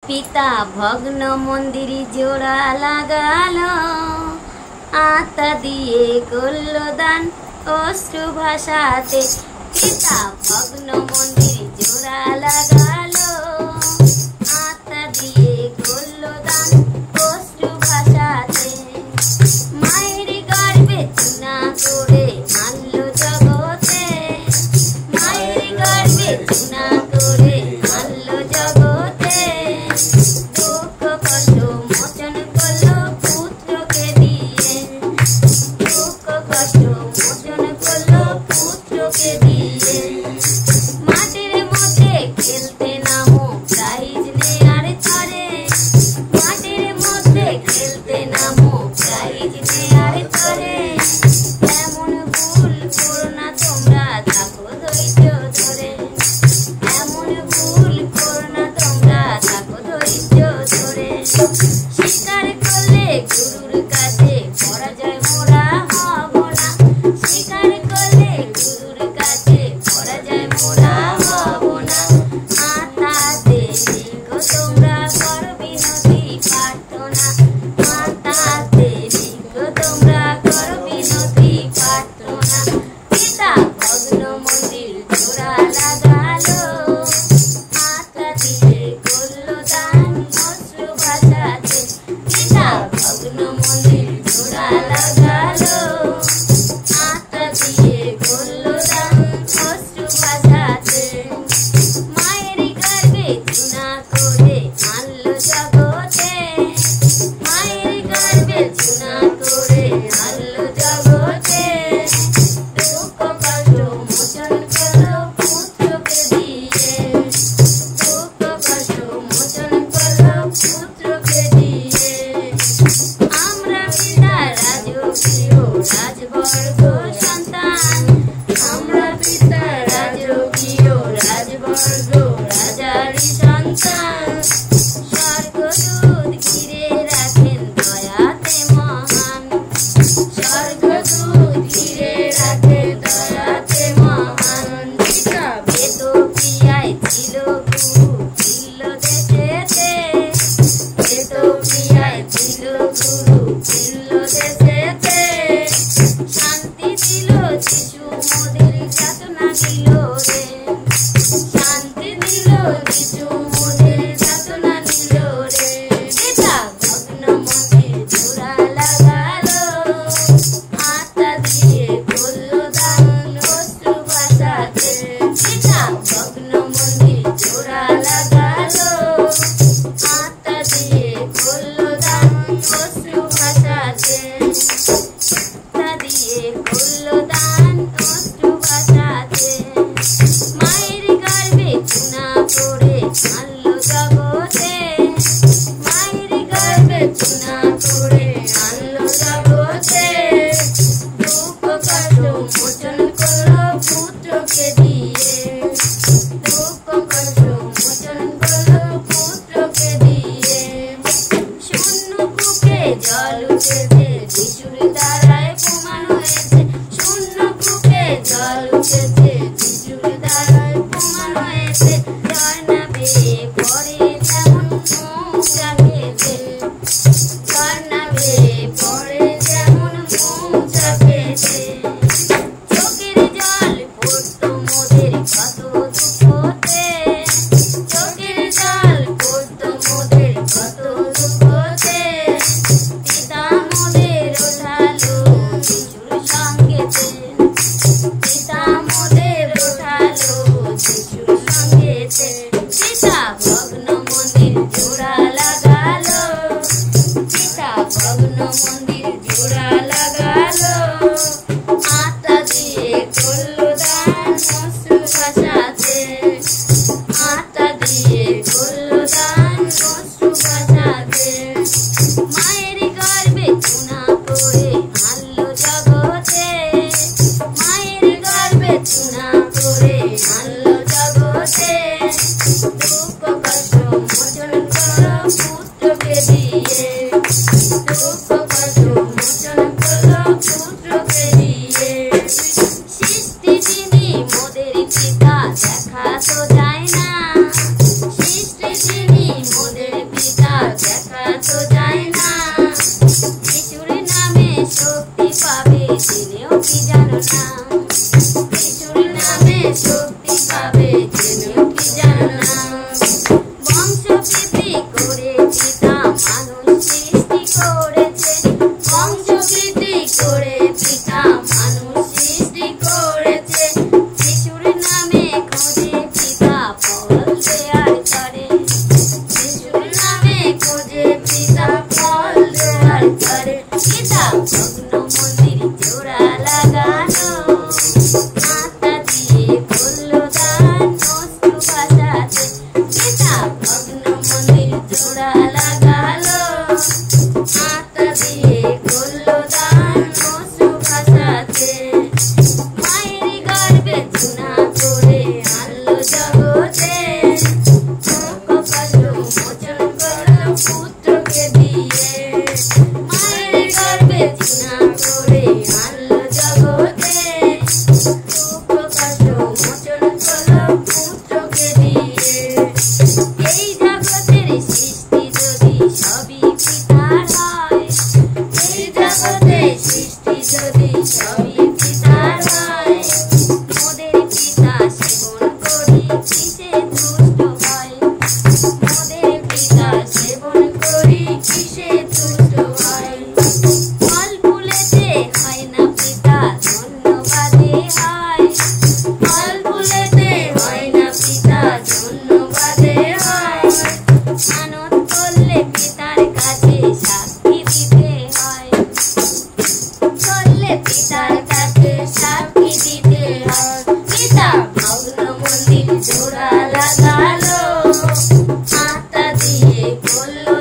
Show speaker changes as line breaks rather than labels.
পিতা ভগ্ন মন্দির জোড়া লাগালো, আত্মা দিয়ে করলো দান অশ্রু ভাষাতে। পিতা ভগ্ন মন্দির জোড়া লাগালো, আত্মা দিয়ে করলো দান অশ্রু ভাষাতে। মায়ের গর্ভে চুনা করে আনলো জগতে, মায়ের গর্ভে চুনা করে আনলো জগতে। দুঃখ কষ্ট মোচন করলো পুত্রকে দিয়ে, দুঃখ কষ্ট মোচন করলো পুত্রকে দিয়ে। মাটির মধ্যে খেলতে নামো প্রাইজ নেয়ার তরে, মাটির মধ্যে খেলতে নামো প্রাইজ নেয়ার তরে। এমন ভুল করো না তোমরা, থাকো ধৈর্য ধরে, এমন ভুল করো না তোমরা, থাকো ধৈর্য ধরে। স্বীকার করলে গুরুর কাছে পরাজয় মোরা হব না, স্বীকার করলে গুরুর কাছে পরাজয় মোরা হব না। মাতাতে লিখো তোমরা করো বিনতি প্রার্থনা, মাতাতে লিখো তোমরা করো বিনতি প্রার্থনা। পিতা ভগ্ন মন্দির জোড়া লাগালো, আত্মা দিয়ে করলো দান অশ্রু ভাষাতে। জোড়া লাগালো, আত্মা দিয়ে করলো দান অশ্রু ভাষাতে। মায়ের গর্ভে চুনা করে আনলো জগতে, কষ্ট মোচন করলো পুত্রকে দিয়ে। মায়ের গর্ভে চুনা করে আনলো জগতে, কষ্ট মোচন করলো পুত্রকে দিয়ে। এই জগতের সৃষ্টি যদি সবই পিতার হয়, এই জগতের সৃষ্টি যদি সবই পিতার হয়, মোদের পিতা সেবন করি কিসে তুষ্ট হয়, মোদের পিতা সেবন করি কিসে তুষ্ট হয়। ফল ফুলেতে হয় না পিতা ধন্যবাদে হয়, ফল ফুলেতে হয় না পিতা ধন্যবাদে হয়। মানত করলে পিতার কাছে সাক্ষী দিতে হয়, করলে পিতার কাছে সাক্ষী দিতে হয়। পিতা ভগ্ন মন্দির জোড়া লাগালো, আত্মা দিয়ে করলো